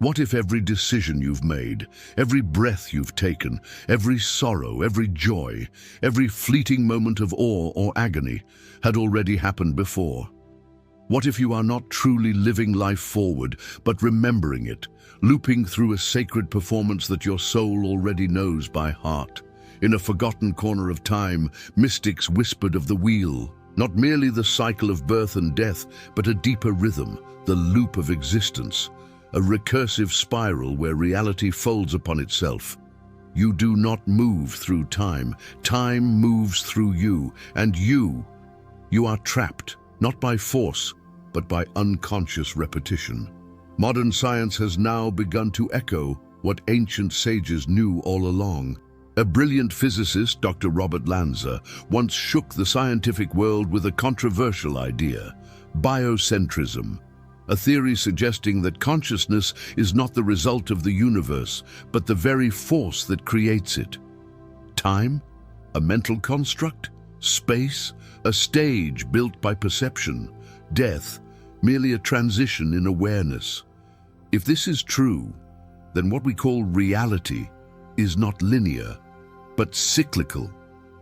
What if every decision you've made, every breath you've taken, every sorrow, every joy, every fleeting moment of awe or agony had already happened before? What if you are not truly living life forward, but remembering it, looping through a sacred performance that your soul already knows by heart? In a forgotten corner of time, mystics whispered of the wheel, not merely the cycle of birth and death, but a deeper rhythm, the loop of existence, a recursive spiral where reality folds upon itself. You do not move through time. Time moves through you, and you are trapped, not by force, but by unconscious repetition. Modern science has now begun to echo what ancient sages knew all along. A brilliant physicist, Dr. Robert Lanza, once shook the scientific world with a controversial idea: biocentrism, a theory suggesting that consciousness is not the result of the universe, but the very force that creates it. Time? A mental construct? Space? A stage built by perception? Death? Merely a transition in awareness? If this is true, then what we call reality is not linear, but cyclical.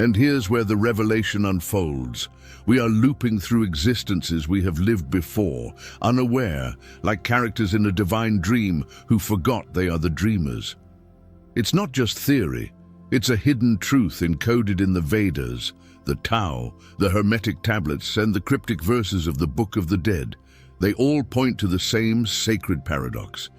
And here's where the revelation unfolds. We are looping through existences we have lived before, unaware, like characters in a divine dream who forgot they are the dreamers. It's not just theory, it's a hidden truth encoded in the Vedas, the Tao, the Hermetic tablets, and the cryptic verses of the Book of the Dead. They all point to the same sacred paradox.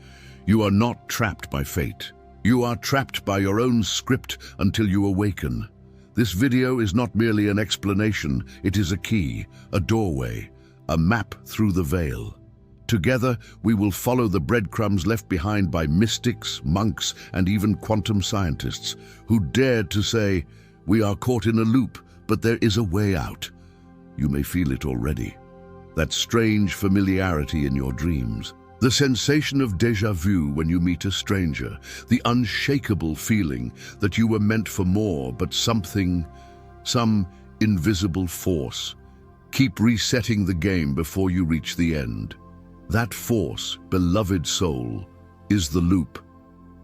You are not trapped by fate. You are trapped by your own script until you awaken. This video is not merely an explanation, it is a key, a doorway, a map through the veil. Together, we will follow the breadcrumbs left behind by mystics, monks, and even quantum scientists who dared to say, "We are caught in a loop, but there is a way out." You may feel it already. That strange familiarity in your dreams. The sensation of déjà vu when you meet a stranger, the unshakable feeling that you were meant for more, but some invisible force. Keep resetting the game before you reach the end. That force, beloved soul, is the loop.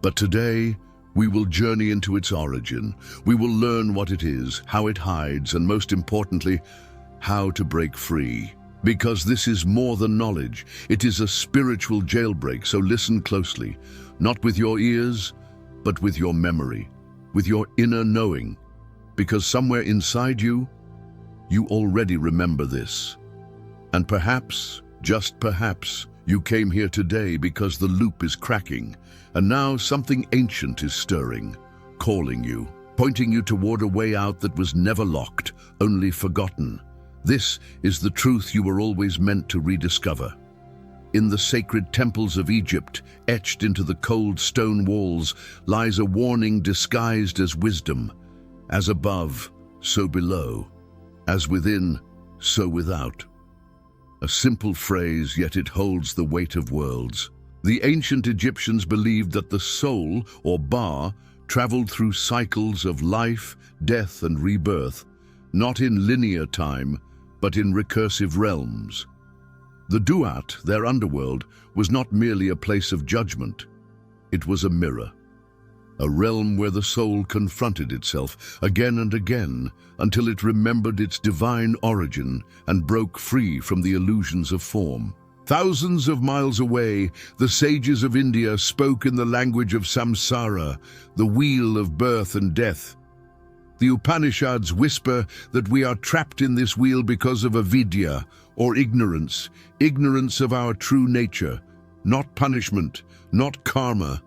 But today, we will journey into its origin. We will learn what it is, how it hides, and most importantly, how to break free. Because this is more than knowledge, it is a spiritual jailbreak, so listen closely, not with your ears, but with your memory, with your inner knowing, because somewhere inside you, you already remember this. And perhaps, just perhaps, you came here today because the loop is cracking, and now something ancient is stirring, calling you, pointing you toward a way out that was never locked, only forgotten. This is the truth you were always meant to rediscover. In the sacred temples of Egypt, etched into the cold stone walls, lies a warning disguised as wisdom. As above, so below. As within, so without. A simple phrase, yet it holds the weight of worlds. The ancient Egyptians believed that the soul, or Ba, traveled through cycles of life, death, and rebirth, not in linear time, but in recursive realms. The Duat, their underworld, was not merely a place of judgment. It was a mirror. A realm where the soul confronted itself again and again until it remembered its divine origin and broke free from the illusions of form. Thousands of miles away, the sages of India spoke in the language of samsara, the wheel of birth and death. The Upanishads whisper that we are trapped in this wheel because of avidya, or ignorance of our true nature, not punishment, not karma,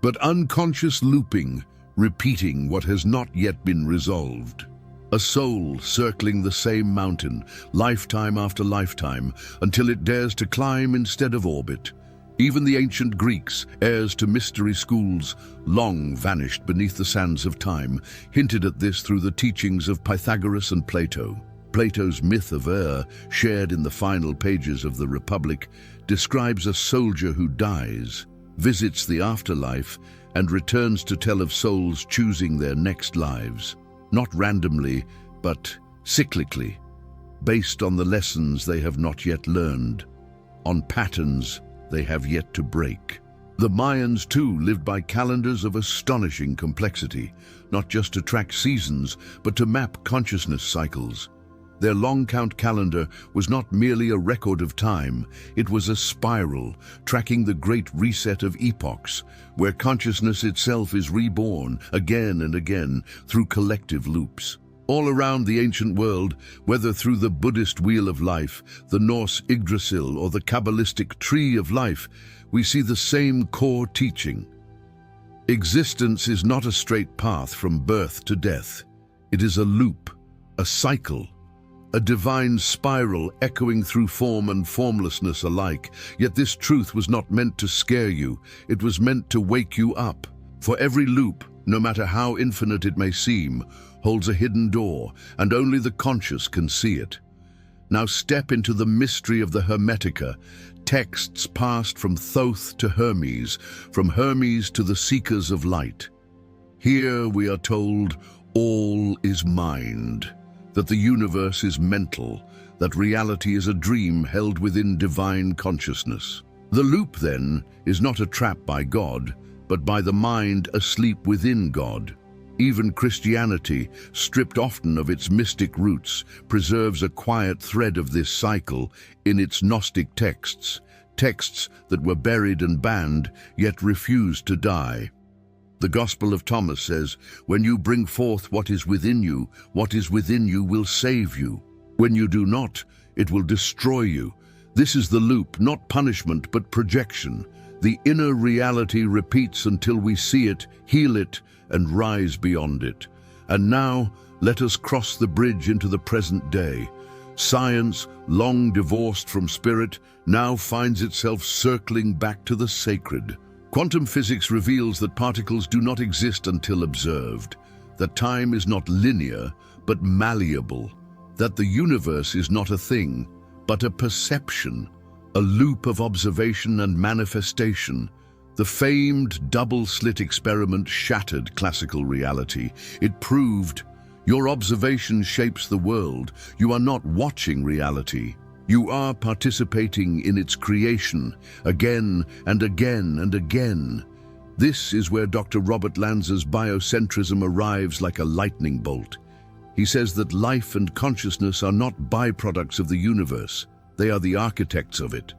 but unconscious looping, repeating what has not yet been resolved. A soul circling the same mountain, lifetime after lifetime, until it dares to climb instead of orbit. Even the ancient Greeks, heirs to mystery schools, long vanished beneath the sands of time, hinted at this through the teachings of Pythagoras and Plato. Plato's myth of shared in the final pages of the Republic, describes a soldier who dies, visits the afterlife, and returns to tell of souls choosing their next lives, not randomly, but cyclically, based on the lessons they have not yet learned, on patterns they have yet to break. The Mayans, too, lived by calendars of astonishing complexity, not just to track seasons, but to map consciousness cycles. Their long-count calendar was not merely a record of time, it was a spiral, tracking the great reset of epochs, where consciousness itself is reborn again and again through collective loops. All around the ancient world, whether through the Buddhist Wheel of Life, the Norse Yggdrasil, or the Kabbalistic Tree of Life, we see the same core teaching. Existence is not a straight path from birth to death. It is a loop, a cycle, a divine spiral echoing through form and formlessness alike. Yet this truth was not meant to scare you, it was meant to wake you up. For every loop, no matter how infinite it may seem, holds a hidden door, and only the conscious can see it. Now step into the mystery of the Hermetica, texts passed from Thoth to Hermes, from Hermes to the seekers of light. Here we are told all is mind, that the universe is mental, that reality is a dream held within divine consciousness. The loop, then, is not a trap by God, but by the mind asleep within God. Even Christianity, stripped often of its mystic roots, preserves a quiet thread of this cycle in its Gnostic texts, texts that were buried and banned, yet refused to die. The Gospel of Thomas says, "When you bring forth what is within you will save you. When you do not, it will destroy you." This is the loop, not punishment, but projection. The inner reality repeats until we see it, heal it, and rise beyond it. And now, let us cross the bridge into the present day. Science, long divorced from spirit, now finds itself circling back to the sacred. Quantum physics reveals that particles do not exist until observed, that time is not linear, but malleable, that the universe is not a thing, but a perception, a loop of observation and manifestation. The famed double-slit experiment shattered classical reality. It proved your observation shapes the world. You are not watching reality. You are participating in its creation, again and again and again. This is where Dr. Robert Lanza's biocentrism arrives like a lightning bolt. He says that life and consciousness are not byproducts of the universe. They are the architects of it.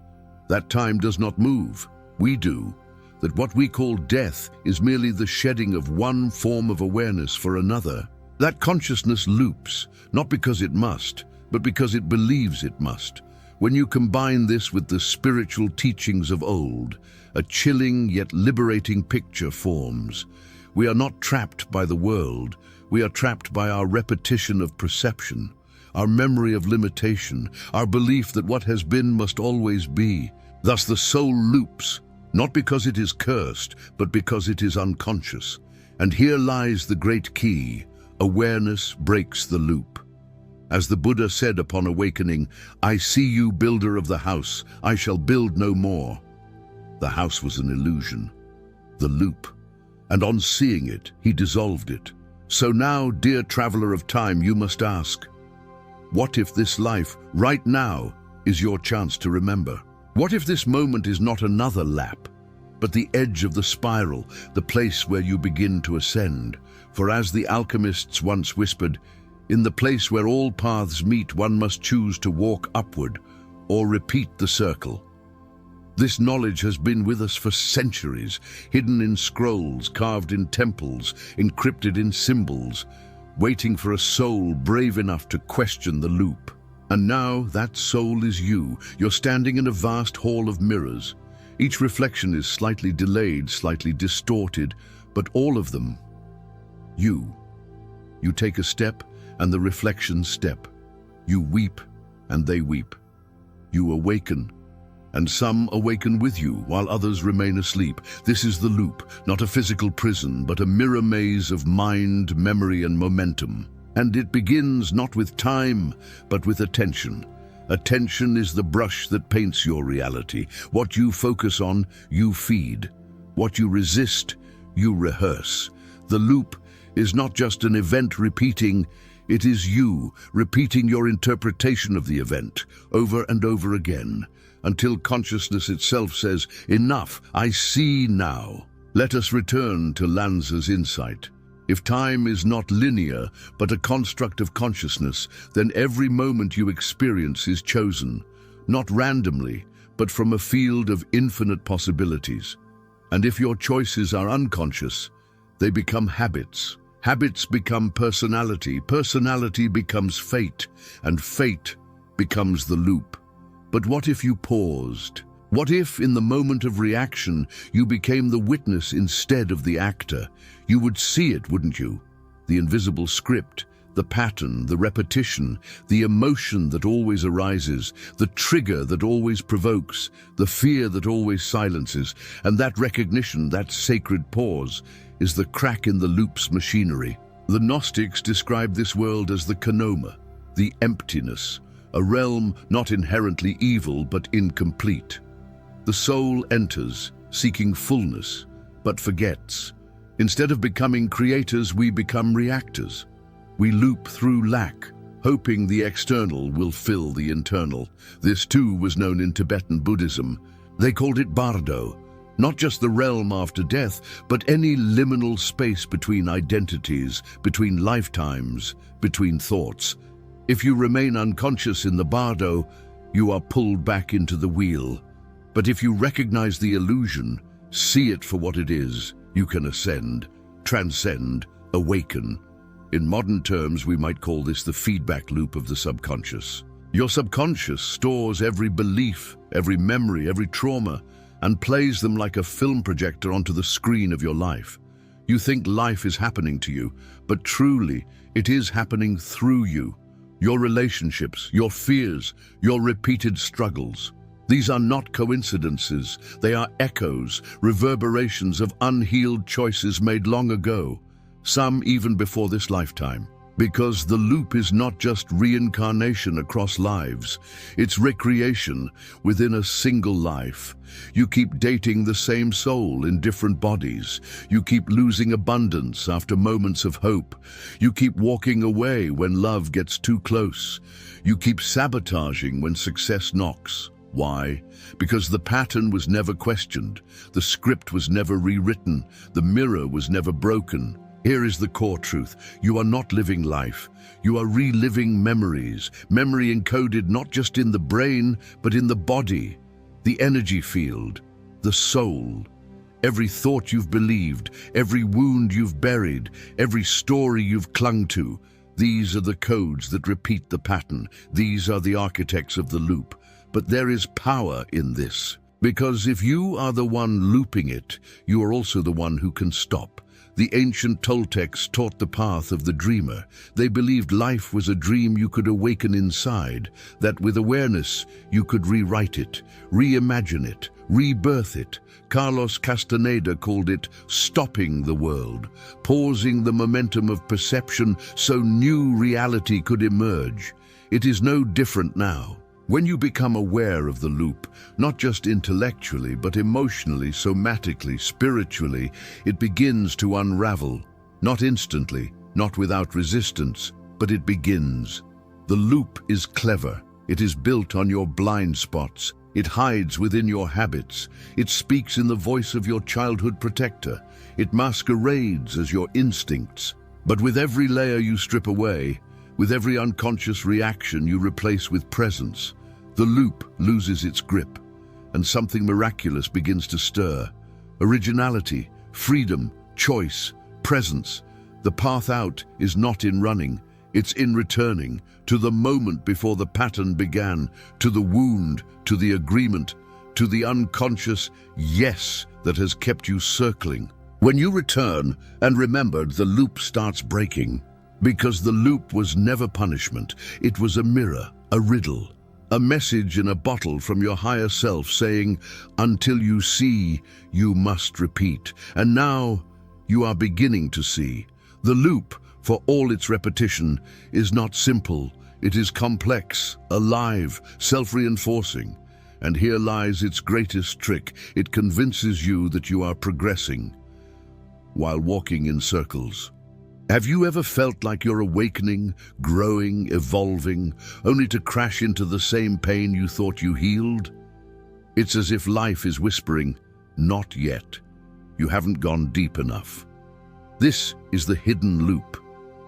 That time does not move. We do. That what we call death is merely the shedding of one form of awareness for another. That consciousness loops, not because it must, but because it believes it must. When you combine this with the spiritual teachings of old, a chilling yet liberating picture forms. We are not trapped by the world, we are trapped by our repetition of perception, our memory of limitation, our belief that what has been must always be. Thus the soul loops, not because it is cursed, but because it is unconscious. And here lies the great key: awareness breaks the loop. As the Buddha said upon awakening, "I see you, builder of the house, I shall build no more." The house was an illusion, the loop, and on seeing it, he dissolved it. So now, dear traveler of time, you must ask, what if this life, right now, is your chance to remember? What if this moment is not another lap, but the edge of the spiral, the place where you begin to ascend? For as the alchemists once whispered, in the place where all paths meet, one must choose to walk upward or repeat the circle. This knowledge has been with us for centuries, hidden in scrolls, carved in temples, encrypted in symbols, waiting for a soul brave enough to question the loop. And now that soul is you. You're standing in a vast hall of mirrors. Each reflection is slightly delayed, slightly distorted, but all of them, you. You take a step, and the reflections step. You weep, and they weep. You awaken, and some awaken with you, while others remain asleep. This is the loop, not a physical prison, but a mirror maze of mind, memory, and momentum. And it begins not with time, but with attention. Attention is the brush that paints your reality. What you focus on, you feed. What you resist, you rehearse. The loop is not just an event repeating, it is you repeating your interpretation of the event over and over again. until consciousness itself says, "Enough, I see now." Let us return to Lanza's insight. If time is not linear, but a construct of consciousness, then every moment you experience is chosen, not randomly, but from a field of infinite possibilities. And if your choices are unconscious, they become habits. Habits become personality, personality becomes fate, and fate becomes the loop. But what if you paused? What if, in the moment of reaction, you became the witness instead of the actor? You would see it, wouldn't you? The invisible script, the pattern, the repetition, the emotion that always arises, the trigger that always provokes, the fear that always silences, and that recognition, that sacred pause, is the crack in the loop's machinery. The Gnostics described this world as the kenoma, the emptiness, a realm not inherently evil but incomplete. The soul enters, seeking fullness, but forgets. Instead of becoming creators, we become reactors. We loop through lack, hoping the external will fill the internal. This too was known in Tibetan Buddhism. They called it bardo, not just the realm after death, but any liminal space between identities, between lifetimes, between thoughts. If you remain unconscious in the bardo, you are pulled back into the wheel. But if you recognize the illusion, see it for what it is, you can ascend, transcend, awaken. In modern terms, we might call this the feedback loop of the subconscious. Your subconscious stores every belief, every memory, every trauma, and plays them like a film projector onto the screen of your life. You think life is happening to you, but truly, it is happening through you. Your relationships, your fears, your repeated struggles. These are not coincidences. They are echoes, reverberations of unhealed choices made long ago, some even before this lifetime. Because the loop is not just reincarnation across lives, it's recreation within a single life. You keep dating the same soul in different bodies. You keep losing abundance after moments of hope. You keep walking away when love gets too close. You keep sabotaging when success knocks. Why? Because the pattern was never questioned, the script was never rewritten, the mirror was never broken. Here is the core truth. You are not living life. You are reliving memories, memory encoded not just in the brain, but in the body, the energy field, the soul. Every thought you've believed, every wound you've buried, every story you've clung to, these are the codes that repeat the pattern. These are the architects of the loop. But there is power in this, because if you are the one looping it, you are also the one who can stop. The ancient Toltecs taught the path of the dreamer. They believed life was a dream you could awaken inside, that with awareness you could rewrite it, reimagine it, rebirth it. Carlos Castaneda called it stopping the world, pausing the momentum of perception so new reality could emerge. It is no different now. When you become aware of the loop, not just intellectually, but emotionally, somatically, spiritually, it begins to unravel. Not instantly, not without resistance, but it begins. The loop is clever. It is built on your blind spots. It hides within your habits. It speaks in the voice of your childhood protector. It masquerades as your instincts. But with every layer you strip away, with every unconscious reaction you replace with presence, the loop loses its grip, and something miraculous begins to stir. Originality, freedom, choice, presence. The path out is not in running, it's in returning to the moment before the pattern began, to the wound, to the agreement, to the unconscious yes that has kept you circling. When you return and remembered, the loop starts breaking. Because the loop was never punishment, it was a mirror, a riddle, a message in a bottle from your higher self saying, until you see, you must repeat. And now you are beginning to see. The loop, for all its repetition, is not simple. It is complex, alive, self-reinforcing. And here lies its greatest trick. It convinces you that you are progressing while walking in circles. Have you ever felt like you're awakening, growing, evolving, only to crash into the same pain you thought you healed? It's as if life is whispering, "Not yet. You haven't gone deep enough." This is the hidden loop,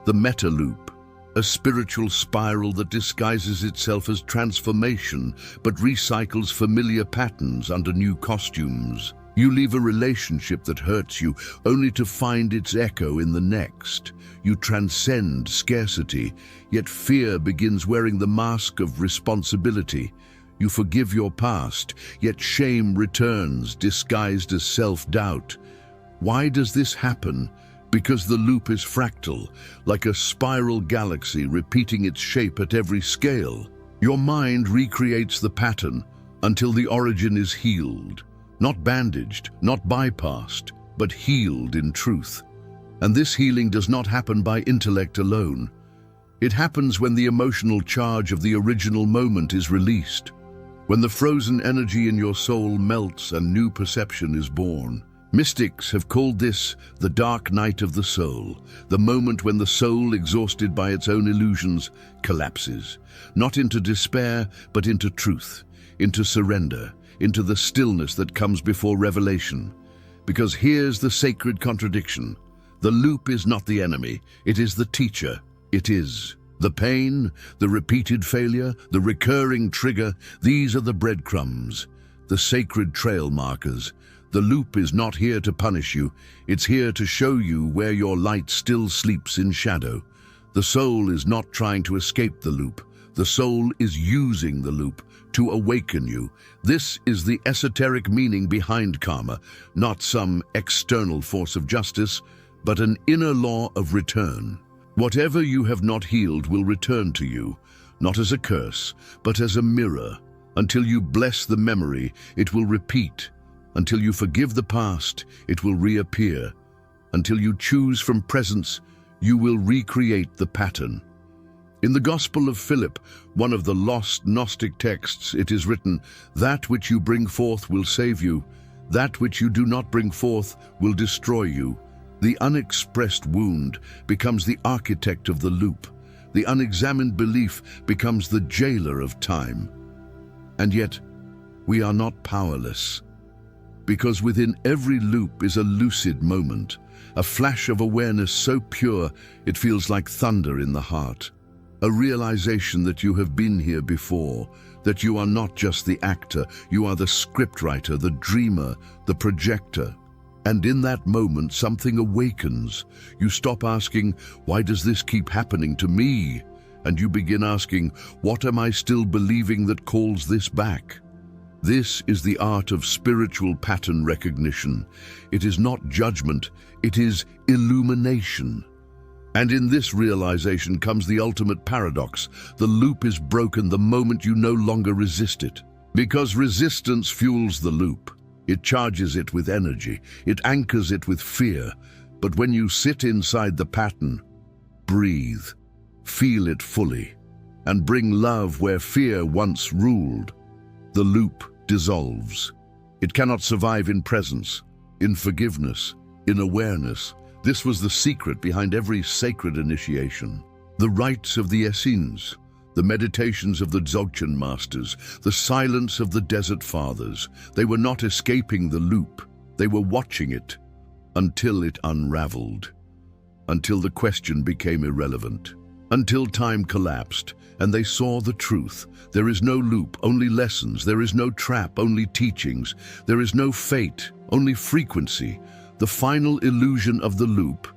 the meta loop, a spiritual spiral that disguises itself as transformation but recycles familiar patterns under new costumes. You leave a relationship that hurts you only to find its echo in the next. You transcend scarcity, yet fear begins wearing the mask of responsibility. You forgive your past, yet shame returns disguised as self-doubt. Why does this happen? Because the loop is fractal, like a spiral galaxy repeating its shape at every scale. Your mind recreates the pattern until the origin is healed. Not bandaged, not bypassed, but healed in truth. And this healing does not happen by intellect alone. It happens when the emotional charge of the original moment is released, when the frozen energy in your soul melts and new perception is born. Mystics have called this the dark night of the soul, the moment when the soul, exhausted by its own illusions, collapses, not into despair, but into truth, into surrender, into the stillness that comes before revelation. Because here's the sacred contradiction. The loop is not the enemy, it is the teacher. It is the pain, the repeated failure, the recurring trigger. These are the breadcrumbs, the sacred trail markers. The loop is not here to punish you, it's here to show you where your light still sleeps in shadow. The soul is not trying to escape the loop. The soul is using the loop to awaken you. This is the esoteric meaning behind karma, not some external force of justice, but an inner law of return. Whatever you have not healed will return to you, not as a curse, but as a mirror. Until you bless the memory, it will repeat. Until you forgive the past, it will reappear. Until you choose from presence, you will recreate the pattern. In the Gospel of Philip, one of the lost Gnostic texts, it is written, "That which you bring forth will save you. That which you do not bring forth will destroy you." The unexpressed wound becomes the architect of the loop. The unexamined belief becomes the jailer of time. And yet, we are not powerless. Because within every loop is a lucid moment, a flash of awareness so pure it feels like thunder in the heart. A realization that you have been here before, that you are not just the actor, you are the scriptwriter, the dreamer, the projector. And in that moment, something awakens. You stop asking, "Why does this keep happening to me?" And you begin asking, "What am I still believing that calls this back?" This is the art of spiritual pattern recognition. It is not judgment, it is illumination. And in this realization comes the ultimate paradox. The loop is broken the moment you no longer resist it. Because resistance fuels the loop. It charges it with energy. It anchors it with fear. But when you sit inside the pattern, breathe, feel it fully, and bring love where fear once ruled, the loop dissolves. It cannot survive in presence, in forgiveness, in awareness. This was the secret behind every sacred initiation. The rites of the Essenes, the meditations of the Dzogchen masters, the silence of the desert fathers. They were not escaping the loop. They were watching it until it unraveled, until the question became irrelevant, until time collapsed and they saw the truth. There is no loop, only lessons. There is no trap, only teachings. There is no fate, only frequency. The final illusion of the loop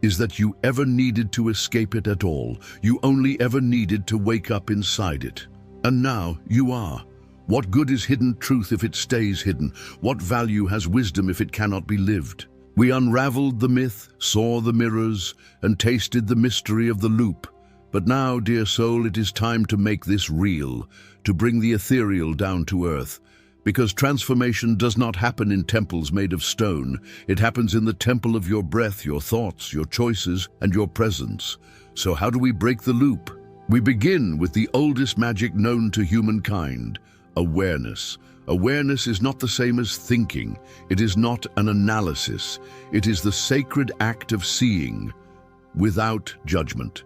is that you ever needed to escape it at all. You only ever needed to wake up inside it. And now you are. What good is hidden truth if it stays hidden? What value has wisdom if it cannot be lived? We unraveled the myth, saw the mirrors, and tasted the mystery of the loop. But now, dear soul, it is time to make this real, to bring the ethereal down to earth. Because transformation does not happen in temples made of stone. It happens in the temple of your breath, your thoughts, your choices, and your presence. So how do we break the loop? We begin with the oldest magic known to humankind, awareness. Awareness is not the same as thinking. It is not an analysis. It is the sacred act of seeing without judgment.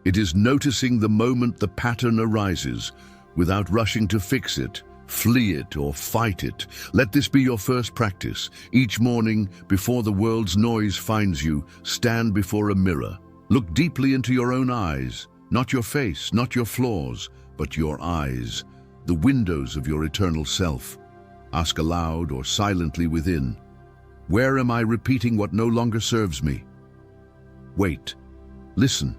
It is noticing the moment the pattern arises without rushing to fix it, Flee it or fight it. Let this be your first practice. Each morning, before the world's noise finds you, stand before a mirror. Look deeply into your own eyes, not your face, not your flaws, but your eyes, the windows of your eternal self. Ask aloud or silently within, where am I repeating what no longer serves me? Wait, listen.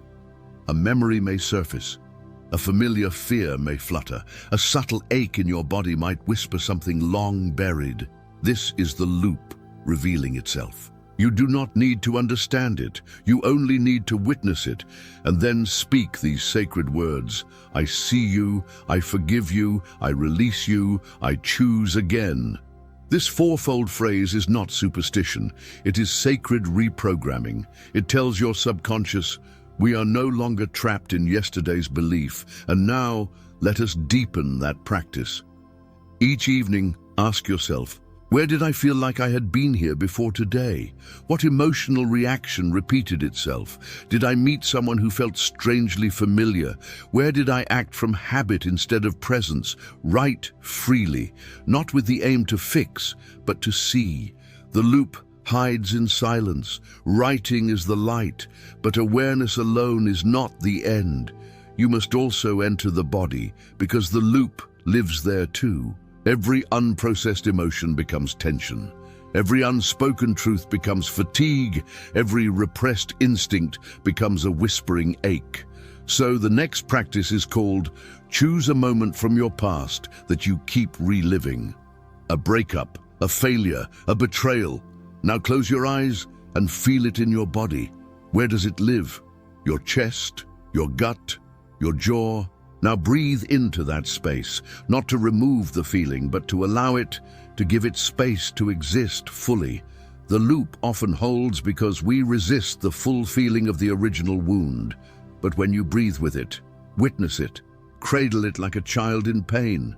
A memory may surface. A familiar fear may flutter. A subtle ache in your body might whisper something long buried. This is the loop revealing itself. You do not need to understand it. You only need to witness it, and then speak these sacred words. I see you, I forgive you, I release you, I choose again. This fourfold phrase is not superstition. It is sacred reprogramming. It tells your subconscious, we are no longer trapped in yesterday's belief, and now let us deepen that practice. Each evening, ask yourself, where did I feel like I had been here before today? What emotional reaction repeated itself? Did I meet someone who felt strangely familiar? Where did I act from habit instead of presence? Write freely, not with the aim to fix, but to see. The loop hides in silence. Writing is the light, but awareness alone is not the end. You must also enter the body, because the loop lives there too. Every unprocessed emotion becomes tension. Every unspoken truth becomes fatigue. Every repressed instinct becomes a whispering ache. So the next practice is called choose a moment from your past that you keep reliving. A breakup, a failure, a betrayal. Now close your eyes and feel it in your body. Where does it live? Your chest, your gut, your jaw. Now breathe into that space, not to remove the feeling, but to allow it, to give it space to exist fully. The loop often holds because we resist the full feeling of the original wound. But when you breathe with it, witness it, cradle it like a child in pain,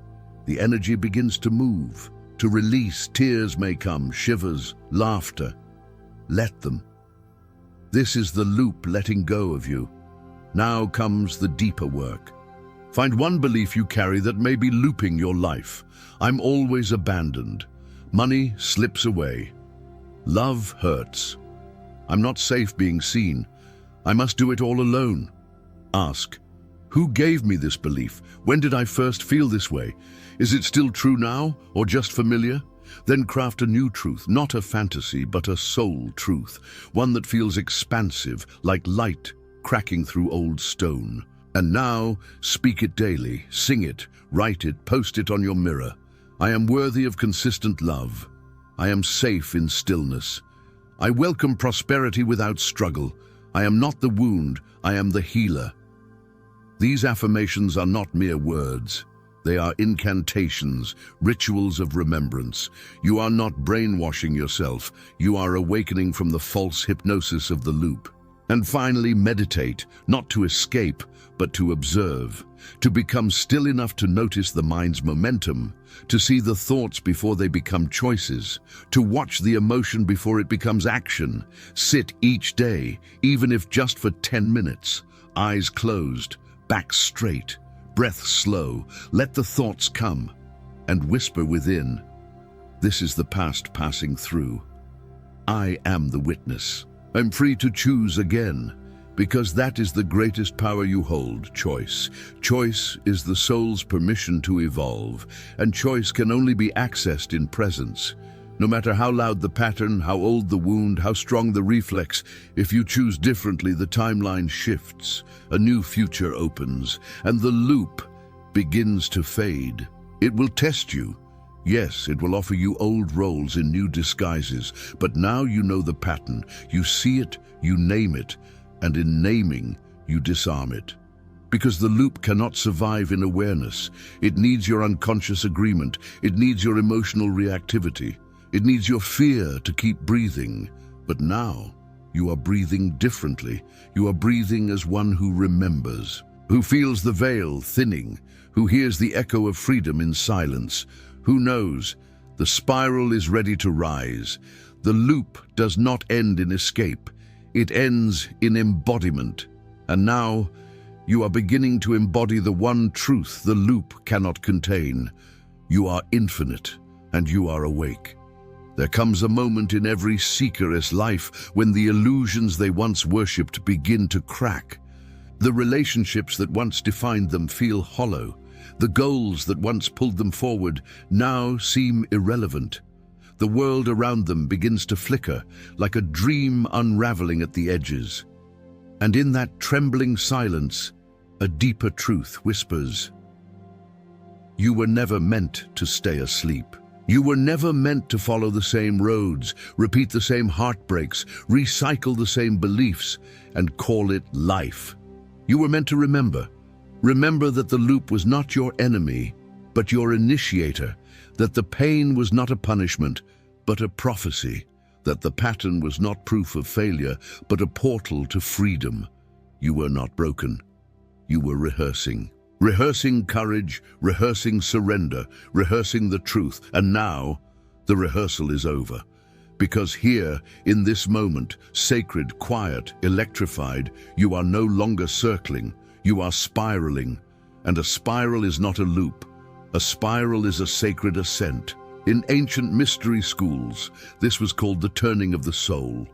the energy begins to move, to release. Tears may come, shivers, laughter. Let them. This is the loop letting go of you. Now comes the deeper work. Find one belief you carry that may be looping your life. I'm always abandoned. Money slips away. Love hurts. I'm not safe being seen. I must do it all alone. Ask, who gave me this belief? When did I first feel this way? Is it still true now, or just familiar? Then craft a new truth, not a fantasy, but a soul truth, one that feels expansive, like light cracking through old stone. And now, speak it daily, sing it, write it, post it on your mirror. I am worthy of consistent love. I am safe in stillness. I welcome prosperity without struggle. I am not the wound, I am the healer. These affirmations are not mere words. They are incantations, rituals of remembrance. You are not brainwashing yourself. You are awakening from the false hypnosis of the loop. And finally, meditate, not to escape, but to observe, to become still enough to notice the mind's momentum, to see the thoughts before they become choices, to watch the emotion before it becomes action. Sit each day, even if just for 10 minutes, eyes closed, back straight, breath slow. Let the thoughts come and whisper within. This is the past passing through. I am the witness. I'm free to choose again, because that is the greatest power you hold, choice. Choice is the soul's permission to evolve, and choice can only be accessed in presence. No matter how loud the pattern, how old the wound, how strong the reflex, if you choose differently, the timeline shifts, a new future opens, and the loop begins to fade. It will test you. Yes, it will offer you old roles in new disguises, but now you know the pattern. You see it, you name it, and in naming, you disarm it. Because the loop cannot survive in awareness. It needs your unconscious agreement. It needs your emotional reactivity. It needs your fear to keep breathing. But now, you are breathing differently. You are breathing as one who remembers, who feels the veil thinning, who hears the echo of freedom in silence. Who knows? The spiral is ready to rise. The loop does not end in escape. It ends in embodiment. And now, you are beginning to embody the one truth the loop cannot contain. You are infinite, and you are awake. There comes a moment in every seeker's life when the illusions they once worshipped begin to crack. The relationships that once defined them feel hollow. The goals that once pulled them forward now seem irrelevant. The world around them begins to flicker, like a dream unraveling at the edges. And in that trembling silence, a deeper truth whispers. You were never meant to stay asleep. You were never meant to follow the same roads, repeat the same heartbreaks, recycle the same beliefs, and call it life. You were meant to remember. Remember that the loop was not your enemy, but your initiator, that the pain was not a punishment, but a prophecy, that the pattern was not proof of failure, but a portal to freedom. You were not broken. You were rehearsing. Rehearsing courage, rehearsing surrender, rehearsing the truth. And now, the rehearsal is over. Because here, in this moment, sacred, quiet, electrified, you are no longer circling, you are spiraling. And a spiral is not a loop. A spiral is a sacred ascent. In ancient mystery schools, this was called the turning of the soul.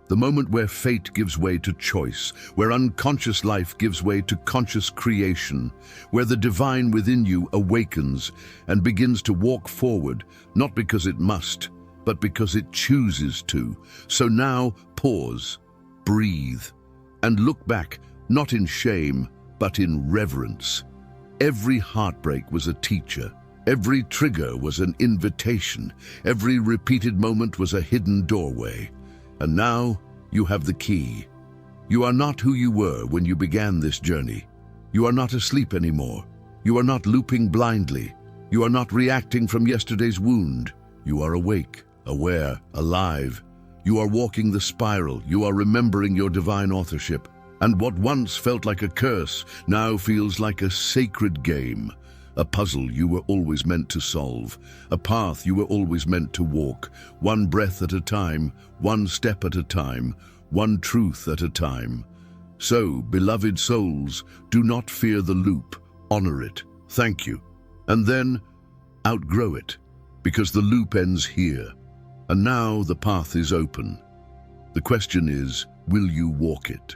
The moment where fate gives way to choice, where unconscious life gives way to conscious creation, where the divine within you awakens and begins to walk forward, not because it must, but because it chooses to. So now, pause, breathe, and look back, not in shame, but in reverence. Every heartbreak was a teacher. Every trigger was an invitation. Every repeated moment was a hidden doorway. And now, you have the key. You are not who you were when you began this journey. You are not asleep anymore. You are not looping blindly. You are not reacting from yesterday's wound. You are awake, aware, alive. You are walking the spiral. You are remembering your divine authorship. And what once felt like a curse now feels like a sacred game. A puzzle you were always meant to solve, a path you were always meant to walk, one breath at a time, one step at a time, one truth at a time. So, beloved souls, do not fear the loop, honor it, thank you, and then outgrow it, because the loop ends here. And now the path is open. The question is, will you walk it?